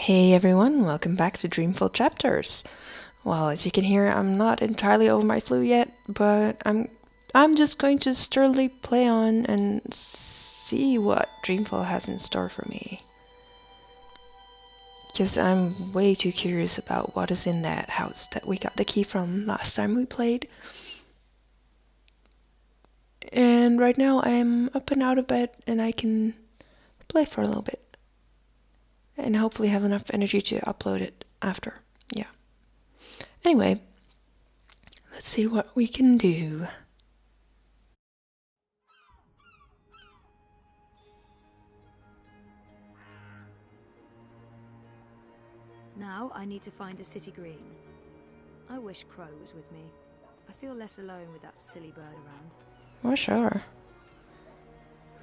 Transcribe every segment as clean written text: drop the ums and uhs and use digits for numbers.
Hey everyone, welcome back to Dreamfall Chapters. Well, as you can hear, I'm not entirely over my flu yet, but I'm just going to sturdily play on and see what Dreamfall has in store for me. Because I'm way too curious about what is in that house that we got the key from last time we played. And right now I'm up and out of bed and I can play for a little bit. And hopefully have enough energy to upload it after. Yeah. Anyway, let's see what we can do. Now I need to find the city green. I wish Crow was with me. I feel less alone with that silly bird around. Oh, sure.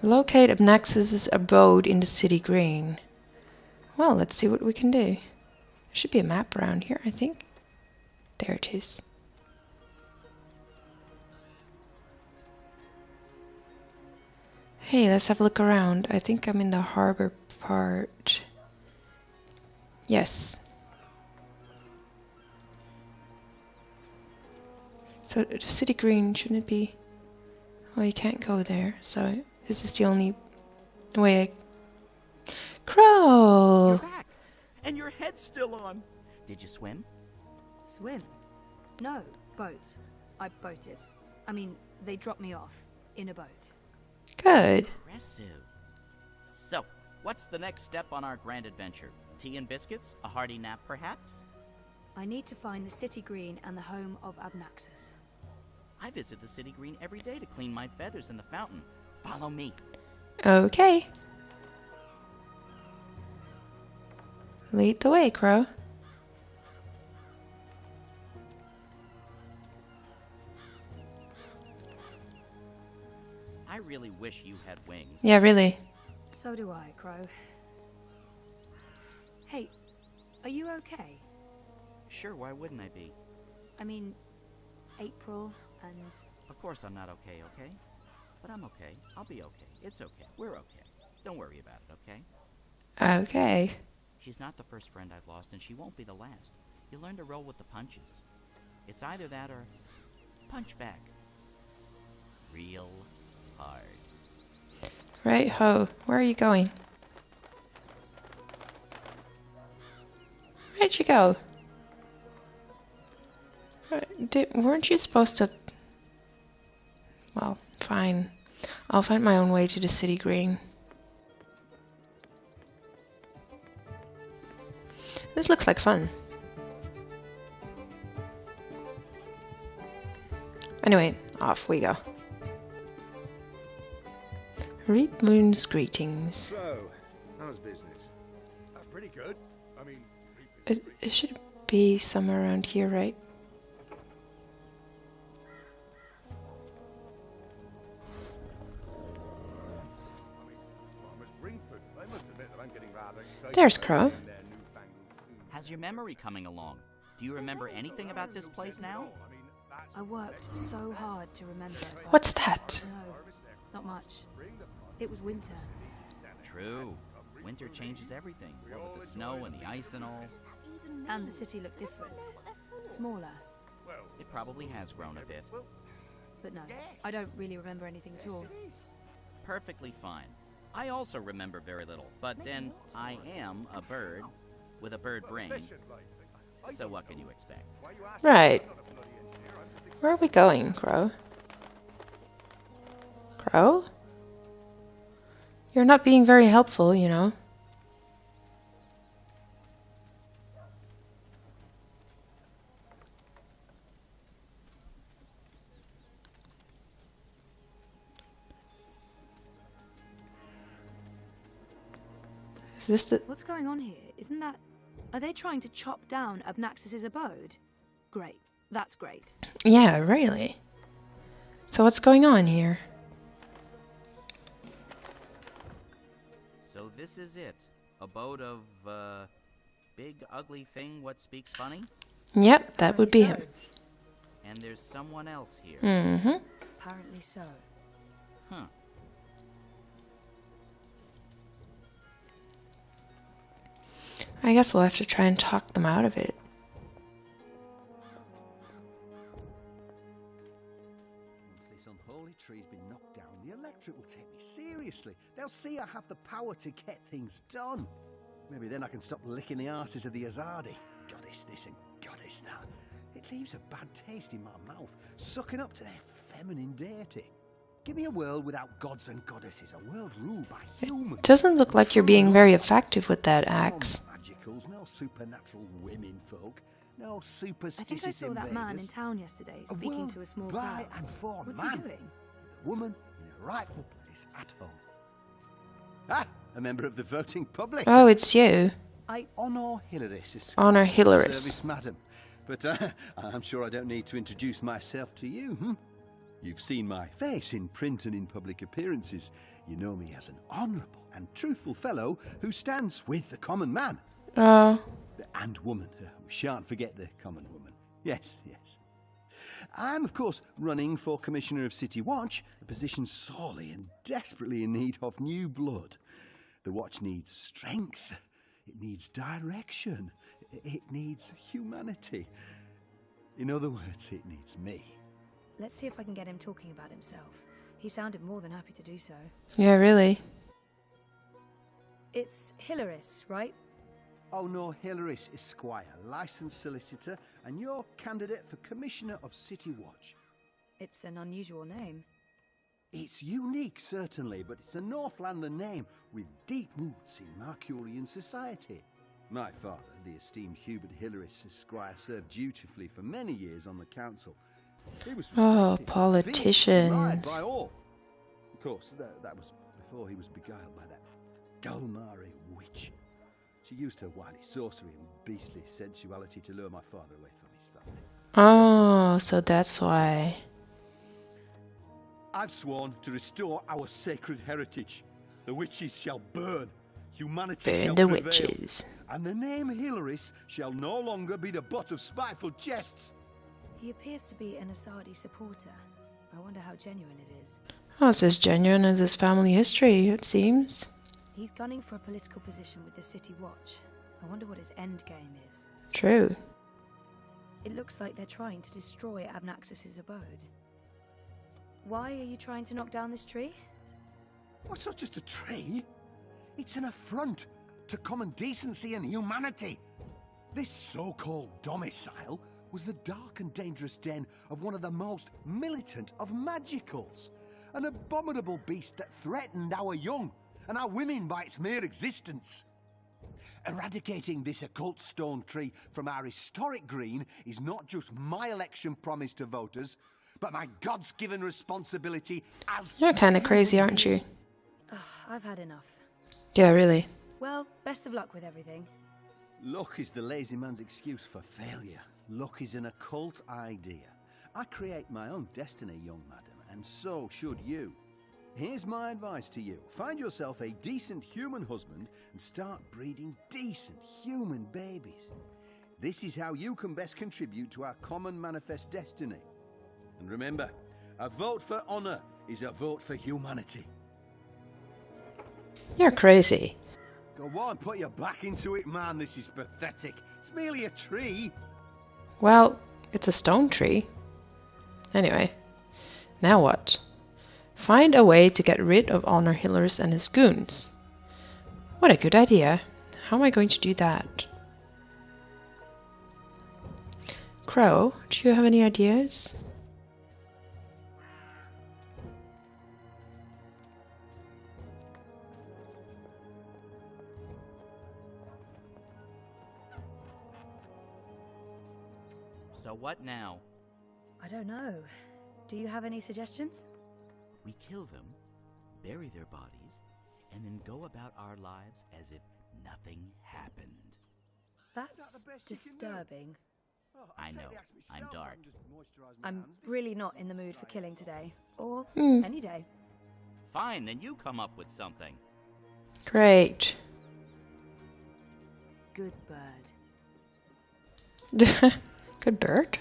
Locate Obnax's abode in the city green. Well, let's see what we can do. There should be a map around here, I think. There it is. Hey, let's have a look around. I think I'm in the harbor part. Yes. So the city green, shouldn't it be? Well, you can't go there, so this is the only way I... Crow! You're back! And your head's still on! Did you swim? Swim? No, boat. I boated. I mean, they dropped me off in a boat. Good. Impressive. So, what's the next step on our grand adventure? Tea and biscuits? A hearty nap, perhaps? I need to find the city green and the home of Obnaxus. I visit the city green every day to clean my feathers in the fountain. Follow me. Okay. Lead the way, Crow. I really wish you had wings. Yeah, really. So do I, Crow. Hey, are you okay? Sure, why wouldn't I be? I mean, April and... Of course I'm not okay, okay? But I'm okay. I'll be okay. It's okay. We're okay. Don't worry about it, okay? Okay. She's not the first friend I've lost, and she won't be the last. You learn to roll with the punches. It's either that or punch back. Real hard. Right ho. Where are you going? Where'd you go? Weren't you supposed to... Well, fine. I'll find my own way to the city green. This looks like fun. Anyway, off we go. Read Moon's greetings. So, how's business? Pretty good. I mean, It should be somewhere around here, right? I must admit that I'm getting rather excited. There's Crow. How's your memory coming along? Do you remember anything about this place now? I worked so hard to remember it, but What's that? no, not much. It was winter. True. Winter changes everything. What with the snow and the ice and all. And the city looked different. Smaller. It probably has grown a bit. But no, I don't really remember anything at all. Perfectly fine. I also remember very little, but then I am a bird with a bird brain. So what can you expect? Right. Where are we going, Crow? Crow? You're not being very helpful, you know. Is this the... What's going on here? Isn't that... Are they trying to chop down Obnaxus's abode? Great. That's great. Yeah, really. So what's going on here? So this is it. Abode of, big ugly thing what speaks funny? Yep, that would be him. Apparently And there's someone else here. Mm-hmm. so. Apparently so. Huh. I guess we'll have to try and talk them out of it. Once this unholy tree's been knocked down, the electorate will take me seriously. They'll see I have the power to get things done. Maybe then I can stop licking the arses of the Azadi. Goddess this and goddess that. It leaves a bad taste in my mouth, sucking up to their feminine deity. Give me a world without gods and goddesses, a world ruled by humans. Doesn't look like you're being very effective with that axe. No magicals, no supernatural women folk, no I superstitious think I saw that man in invaders. town yesterday, A speaking world to a small by crowd. and for What's man. he doing? The woman in her rightful place at home. Ah, a member of the voting public. Oh, it's you. Honor Hilaris is Honor Hilaris. service, madam. But I'm sure I don't need to introduce myself to you. You've seen my face in print and in public appearances. You know me as an honourable and truthful fellow who stands with the common man. Oh. And woman. We shan't forget the common woman. Yes, yes. I'm, of course, running for Commissioner of City Watch, a position sorely and desperately in need of new blood. The Watch needs strength. It needs direction. It needs humanity. In other words, it needs me. Let's see if I can get him talking about himself. He sounded more than happy to do so. Yeah, really. It's Hilaris, right? Oh no, Hilaris Esquire, licensed solicitor, and your candidate for Commissioner of City Watch. It's an unusual name. It's unique, certainly, but it's a Northlander name with deep roots in Mercurian society. My father, the esteemed Hubert Hilaris Esquire, served dutifully for many years on the council. He was Oh, respected, politicians. admired by all. Of course, that was before he was beguiled by that Dulmari witch. She used her wily sorcery and beastly sensuality to lure my father away from his family. Oh, so that's why. I've sworn to restore our sacred heritage. The witches shall burn. Humanity Burn shall the prevail. witches. And the name Hilaris shall no longer be the butt of spiteful jests. He appears to be an Asadi supporter. I wonder how genuine it is. Oh, it's as genuine as his family history, it seems. He's gunning for a political position with the City Watch. I wonder what his end game is. True. It looks like they're trying to destroy Abnaxis's abode. Why are you trying to knock down this tree? Well, it's not just a tree. It's an affront to common decency and humanity. This so-called domicile was the dark and dangerous den of one of the most militant of magicals. An abominable beast that threatened our young and our women by its mere existence. Eradicating this occult stone tree from our historic green is not just my election promise to voters, but my God's-given responsibility as... You're kind of crazy, aren't you? Ugh, I've had enough. Yeah, really. Well, best of luck with everything. Luck is the lazy man's excuse for failure. Luck is an occult idea. I create my own destiny, young madam, and so should you. Here's my advice to you. Find yourself a decent human husband and start breeding decent human babies. This is how you can best contribute to our common manifest destiny. And remember, a vote for honor is a vote for humanity. You're crazy. Go on, put your back into it, man. This is pathetic. It's merely a tree. Well, it's a stone tree. Anyway, now what? Find a way to get rid of Honor Hilaris and his goons. What a good idea. How am I going to do that? Crow, do you have any ideas? So what now? I don't know. Do you have any suggestions? We kill them, bury their bodies, and then go about our lives as if nothing happened. That's the best you can do? disturbing. I know, I'm dark. I'm really not in the mood for killing today. Or Hmm. any day. Fine, then you come up with something. Great. Good bird. Good bird.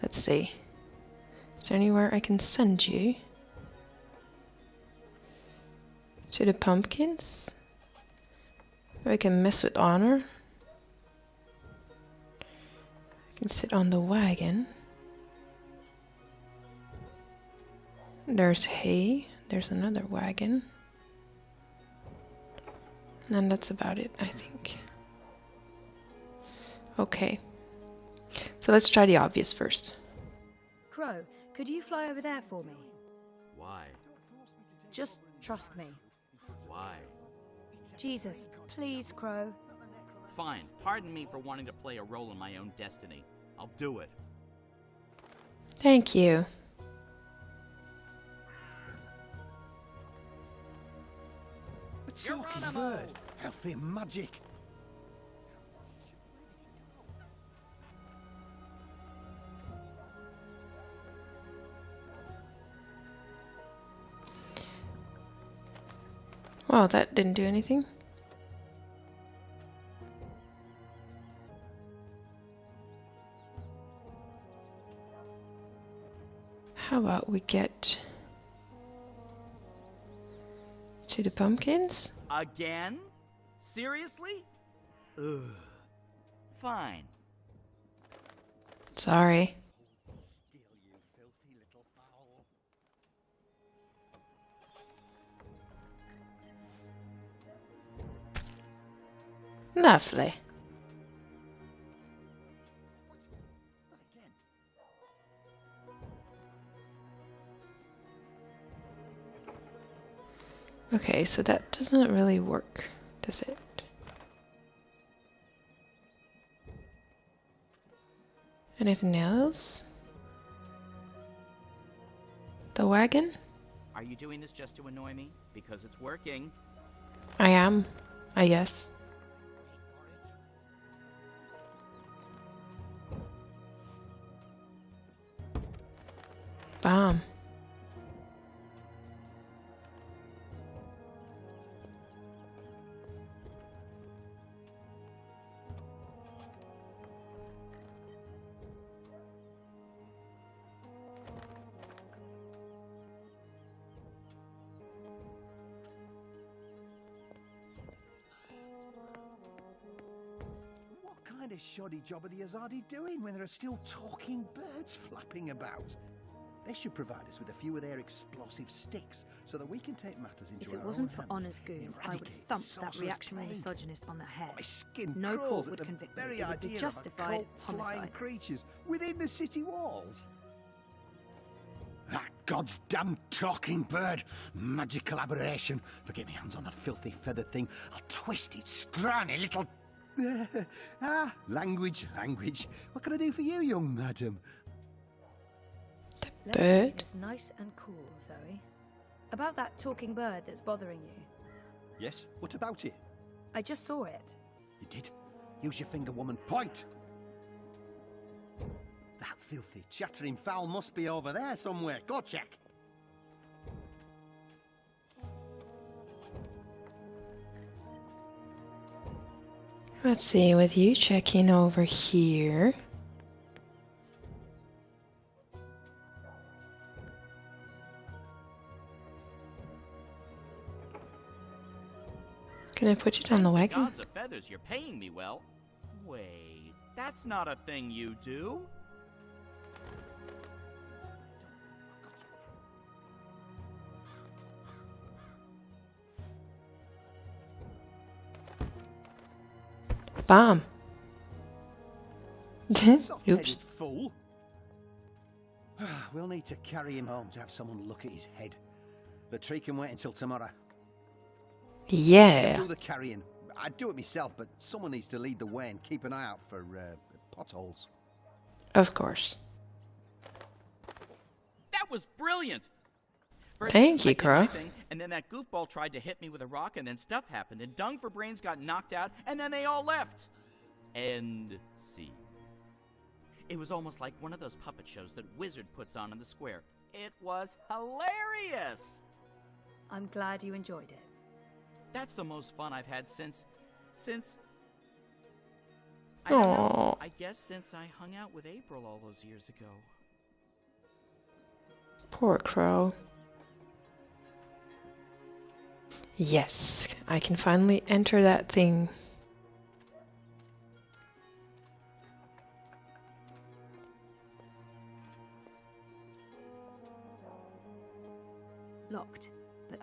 Let's see. Is there anywhere I can send you? To the pumpkins? I can mess with honor. can sit on the wagon. There's hay. There's another wagon. And that's about it, I think. Okay. So let's try the obvious first. Crow, could you fly over there for me? Why? Just trust me. Why? Jesus, please, Crow. Fine. Pardon me for wanting to play a role in my own destiny. I'll do it. Thank you. A talking Geronimo! bird. Filthy magic. Well, that didn't do anything. How about we get to the pumpkins? Again? Seriously? Ugh. Fine. Sorry. Still, you filthy little fowl. Lovely. Not again. Okay, so that doesn't really work, does it? Anything else? The wagon? Are you doing this just to annoy me? Because it's working. I am, I guess. Bam. What kind of shoddy job are the Azadi doing when there are still talking birds flapping about? They should provide us with a few of their explosive sticks so that we can take matters into If our it wasn't own for hands Honor's and goons, I would eradicate thump the that sorcerer's reactionary plague. misogynist on the head. My skin No crawls court at would the convict me. very It would be idea justified of occult flying homicide. creatures within the city walls. That god's damn talking bird! Magical aberration! If I get my hands on a filthy feathered thing, I'll twist its scrawny little... language. What can I do for you, young madam? Let's Bird? keep this nice and cool, Zoe. About that talking bird that's bothering you. Yes, what about it? I just saw it. You did? Use your finger, woman. Point! That filthy, chattering fowl must be over there somewhere. Go check. Let's see, with you checking over here. Can I put it on the wagon? Gods of feathers, you're paying me well. Wait, that's not a thing you do. Bam. Oops. Soft-headed fool. We'll need to carry him home to have someone look at his head. The tree can wait until tomorrow. Yeah. Do the carrying. I'd do it myself, but someone needs to lead the way and keep an eye out for potholes. Of course. That was brilliant. First, Thank you, I did Crow. my thing, and then that goofball tried to hit me with a rock, and then stuff happened, and Dung for Brains got knocked out, and then they all left. End scene. It was almost like one of those puppet shows that Wizard puts on in the square. It was hilarious. I'm glad you enjoyed it. That's the most fun I've had since I don't know, Aww. I guess since I hung out with April all those years ago. Poor Crow. Yes, I can finally enter that thing.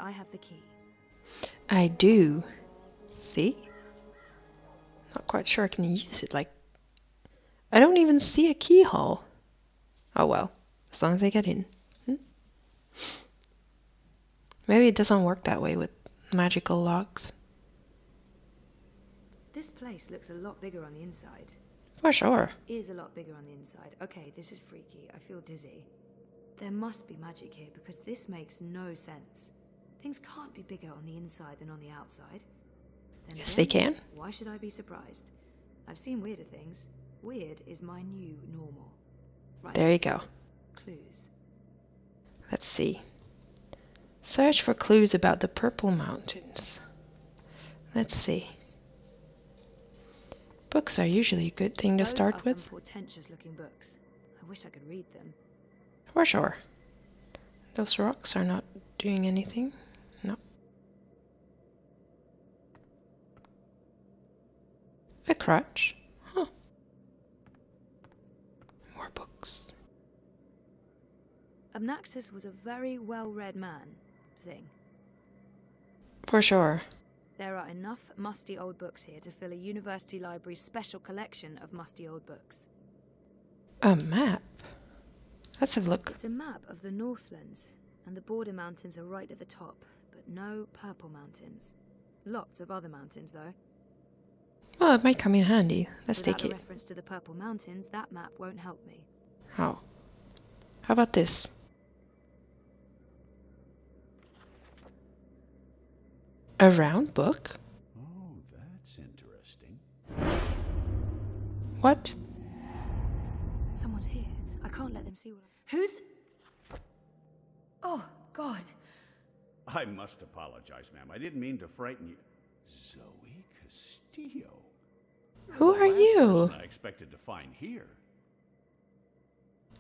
I have the key. I do. See? Not quite sure I can use it. Like, I don't even see a keyhole. Oh well, as long as I get in. Maybe it doesn't work that way with magical locks. This place looks a lot bigger on the inside. For sure. Is a lot bigger on the inside. Okay, this is freaky. I feel dizzy. There must be magic here because this makes no sense. Things can't be bigger on the inside than on the outside. Then Yes, they again, can. Why should I be surprised? I've seen weirder things. Weird is my new normal. Right, There you so, go. clues. Let's see. Search for clues about the Purple Mountains. Let's see. Books are usually a good thing to Those start are with. some portentous looking books. I wish I could read them. For sure. Those rocks are not doing anything. No. A crutch. Huh. More books. Amnaxis was a very well-read man. Thing. For sure. There are enough musty old books here to fill a university library's special collection of musty old books. A map. Let's have a look. It's a map of the Northlands, and the border mountains are right at the top, but no purple mountains. Lots of other mountains, though. Well, it might come in handy. Let's Without take a it. reference to the purple mountains, that map won't help me. How? How about this? A round book? Oh, that's interesting. What? Someone's here. I can't let them see what Who's? Oh, God. I must apologize, ma'am. I didn't mean to frighten you. Zoe Castillo. Who are Last you? person I expected to find here.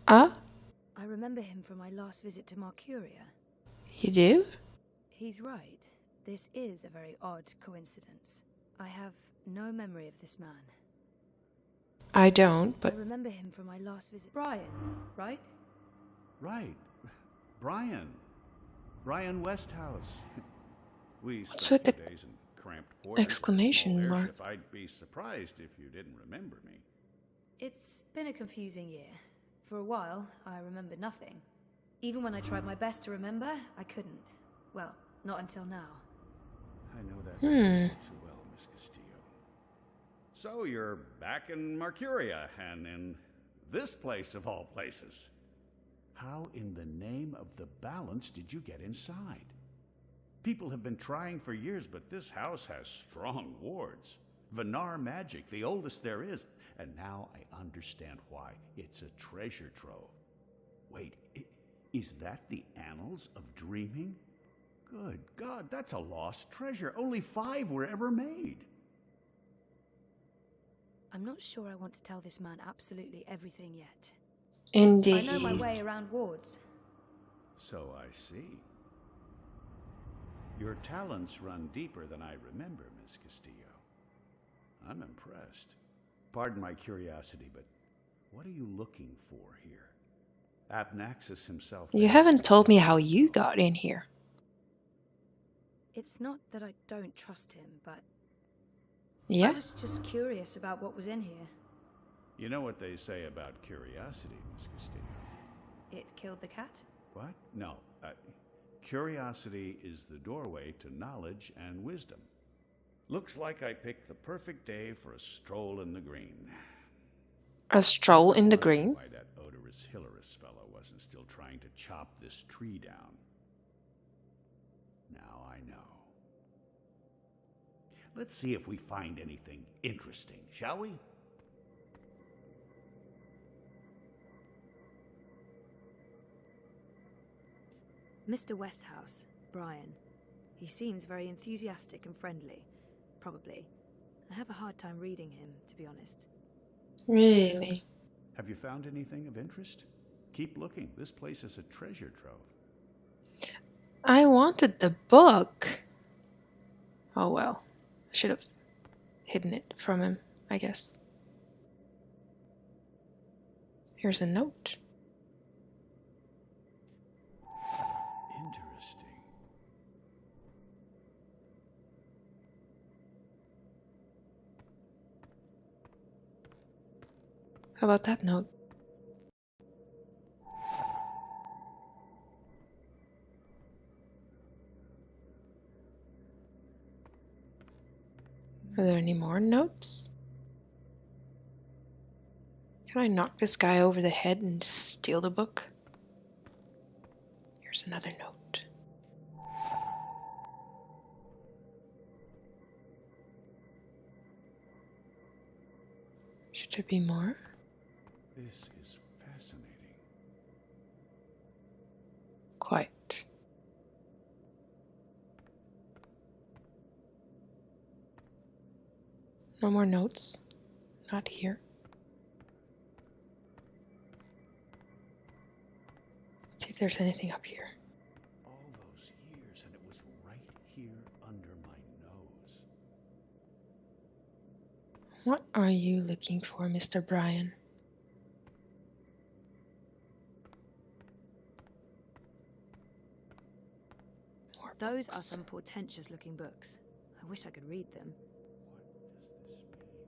Ah? I remember him from my last visit to Mercuria. You do? He's right. This is a very odd coincidence. I have no memory of this man. I don't, but I remember him from my last visit. Brian, right? Right. Brian. Brian Westhouse. We What's spent with a few the days in cramped quarters. exclamation with a small mark? airship. I'd be surprised if you didn't remember me. It's been a confusing year. For a while, I remembered nothing. Even when I tried my best to remember, I couldn't. Well, not until now. I know that feeling all too well, Miss Castillo. So you're back in Mercuria, and in this place of all places. How in the name of the balance did you get inside? People have been trying for years, but this house has strong wards. Venar magic, the oldest there is. And now I understand why. It's a treasure trove. Wait, is that the Annals of Dreaming? Good God, that's a lost treasure. Only 5 were ever made. I'm not sure I want to tell this man absolutely everything yet. indeed. I know my way around wards. So I see. Your talents run deeper than I remember, Miss Castillo. I'm impressed. Pardon my curiosity, but what are you looking for here? Abnaxis himself. You haven't told me how you got in here. It's not that I don't trust him, but I Yeah? was just curious about what was in here. You know what they say about curiosity, Miss Castillo? It killed the cat? What? No. Curiosity is the doorway to knowledge and wisdom. Looks like I picked the perfect day for a stroll in the green. A stroll in the Wondering green? Why that odorous Hilarious fellow wasn't still trying to chop this tree down. Now I know. Let's see if we find anything interesting, shall we? Mr. Westhouse, Brian. He seems very enthusiastic and friendly. Probably. I have a hard time reading him, to be honest. Really? Have you found anything of interest? Keep looking. This place is a treasure trove. I wanted the book. Oh well. I should have hidden it from him, I guess. Here's a note. Interesting. How about that note? Are there any more notes? Can I knock this guy over the head and steal the book? Here's another note. Should there be more? This is fascinating. Quite. No more notes. Not here. Let's see if there's anything up here. All those years, and it was right here under my nose. What are you looking for, Mr. Bryan? More Those are books. some portentous looking books. I wish I could read them. What does this mean?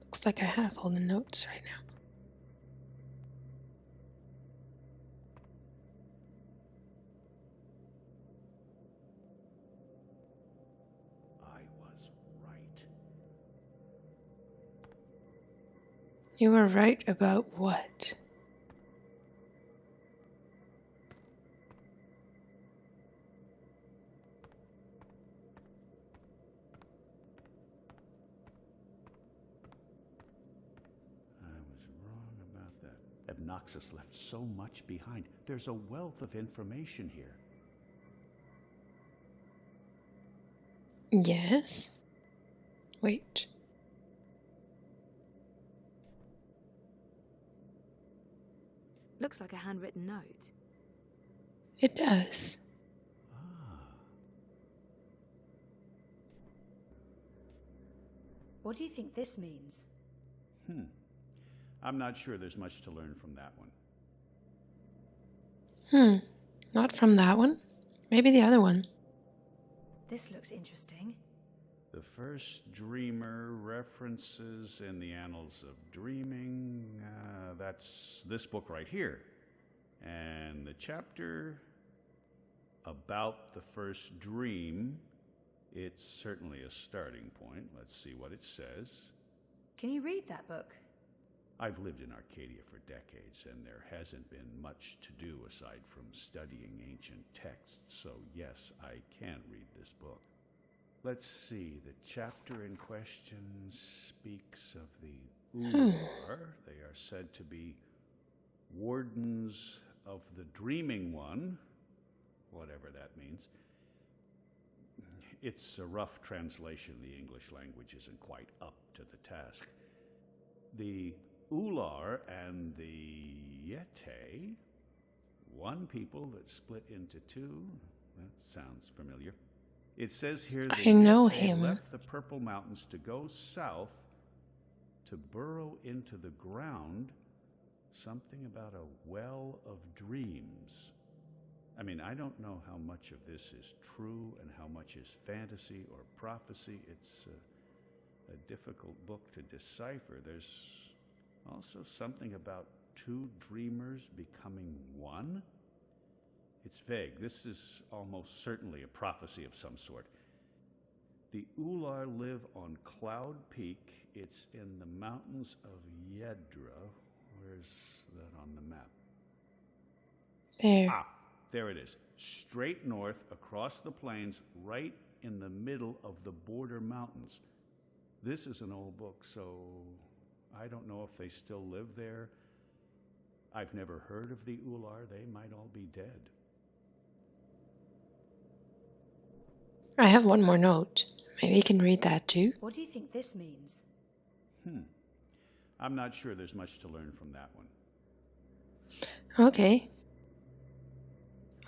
Looks like I have all the notes right now. I was right. You were right about what? I was wrong about that. Obnoxus left so much behind. There's a wealth of information here. Yes. Wait. Looks like a handwritten note. It does. Ah, What do you think this means? I'm not sure there's much to learn from that one. Not from that one. Maybe the other one. This looks interesting. The first dreamer references in the annals of dreaming. That's this book right here. And the chapter about the first dream, it's certainly a starting point. Let's see what it says. Can you read that book? I've lived in Arcadia for decades, and there hasn't been much to do aside from studying ancient texts, so yes, I can read this book. Let's see, the chapter in question speaks of the Ulor. They are said to be wardens of the Dreaming One, whatever that means. It's a rough translation. The English language isn't quite up to the task. The Ular and the Yete, one people that split into two. That sounds familiar. It says here that I know Yete him. left the Purple Mountains to go south to burrow into the ground. Something about a well of dreams. I mean, I don't know how much of this is true and how much is fantasy or prophecy. It's a difficult book to decipher. There's also something about two dreamers becoming one. It's vague. This is almost certainly a prophecy of some sort. The Ular live on Cloud Peak. It's in the mountains of Yedra. Where's that on the map? There. Ah, there it is. Straight north across the plains, right in the middle of the border mountains. This is an old book, so I don't know if they still live there. I've never heard of the Ular. They might all be dead. I have one more note. Maybe you can read that too. What do you think this means? I'm not sure there's much to learn from that one. Okay.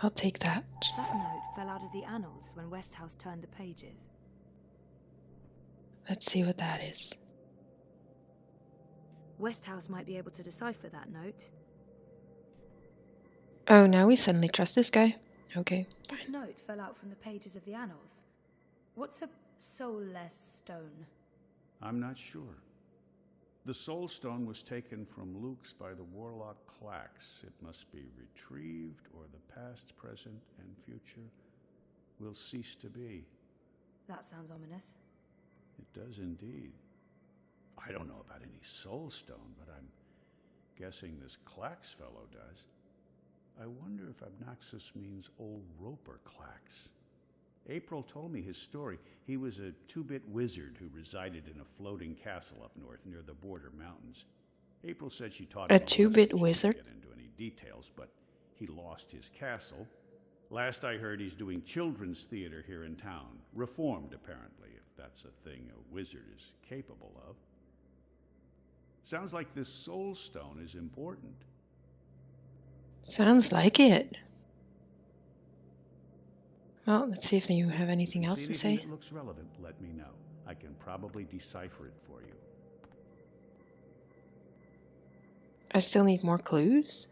I'll take that. That note fell out of the annals when Westhouse turned the pages. Let's see what that is. Westhouse might be able to decipher that note. Oh, now we suddenly trust this guy. Okay. This note fell out from the pages of the annals. What's a soulless stone? I'm not sure. The Soul Stone was taken from Luke's by the warlock Clax. It must be retrieved, or the past, present, and future will cease to be. That sounds ominous. It does indeed. I don't know about any Soul Stone, but I'm guessing this Clax fellow does. I wonder if Obnoxus means old Roper Clax. April told me his story. He was a two-bit wizard who resided in a floating castle up north near the border mountains. April said she taught him A two-bit lesson. She wizard? didn't get into any details, but he lost his castle. Last I heard, he's doing children's theater here in town. Reformed, apparently, if that's a thing a wizard is capable of. Sounds like this Soul Stone is important. Sounds like it. Well, let's see if you have anything else to say. If that looks relevant, let me know. I can probably decipher it for you. I still need more clues.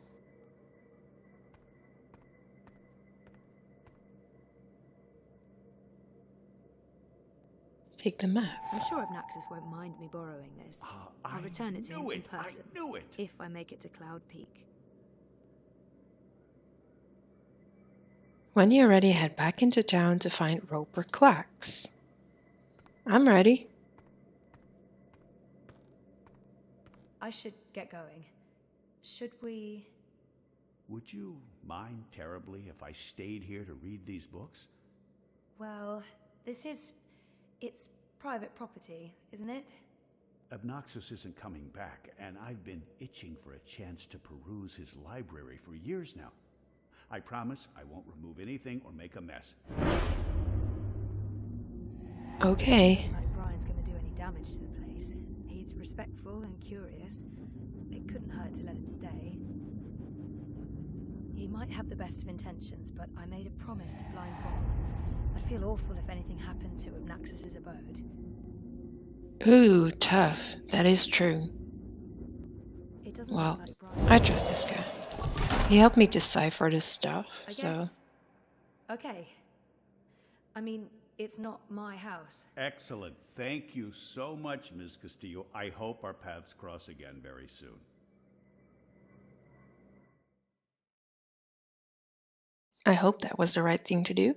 Take the map. I'm sure Obnoxus won't mind me borrowing this. I'll return it to him in person. I knew it! If I make it to Cloud Peak. When you're ready, head back into town to find Roper Clax. I'm ready. I should get going. Should we... Would you mind terribly if I stayed here to read these books? Well, it's private property, isn't it? Obnoxus isn't coming back, and I've been itching for a chance to peruse his library for years now. I promise I won't remove anything or make a mess. Okay. Like Brian's gonna do any damage to the place. He's respectful and curious. It couldn't hurt to let him stay. He might have the best of intentions, but I made a promise to Blind Bomb. I'd feel awful if anything happened to Obnoxus's abode. Ooh, tough. That is true. It doesn't Well, look like Brian. I trust this guy. He helped me decipher this stuff, I so... guess. Okay. I mean, it's not my house. Excellent. Thank you so much, Ms. Castillo. I hope our paths cross again very soon. I hope that was the right thing to do.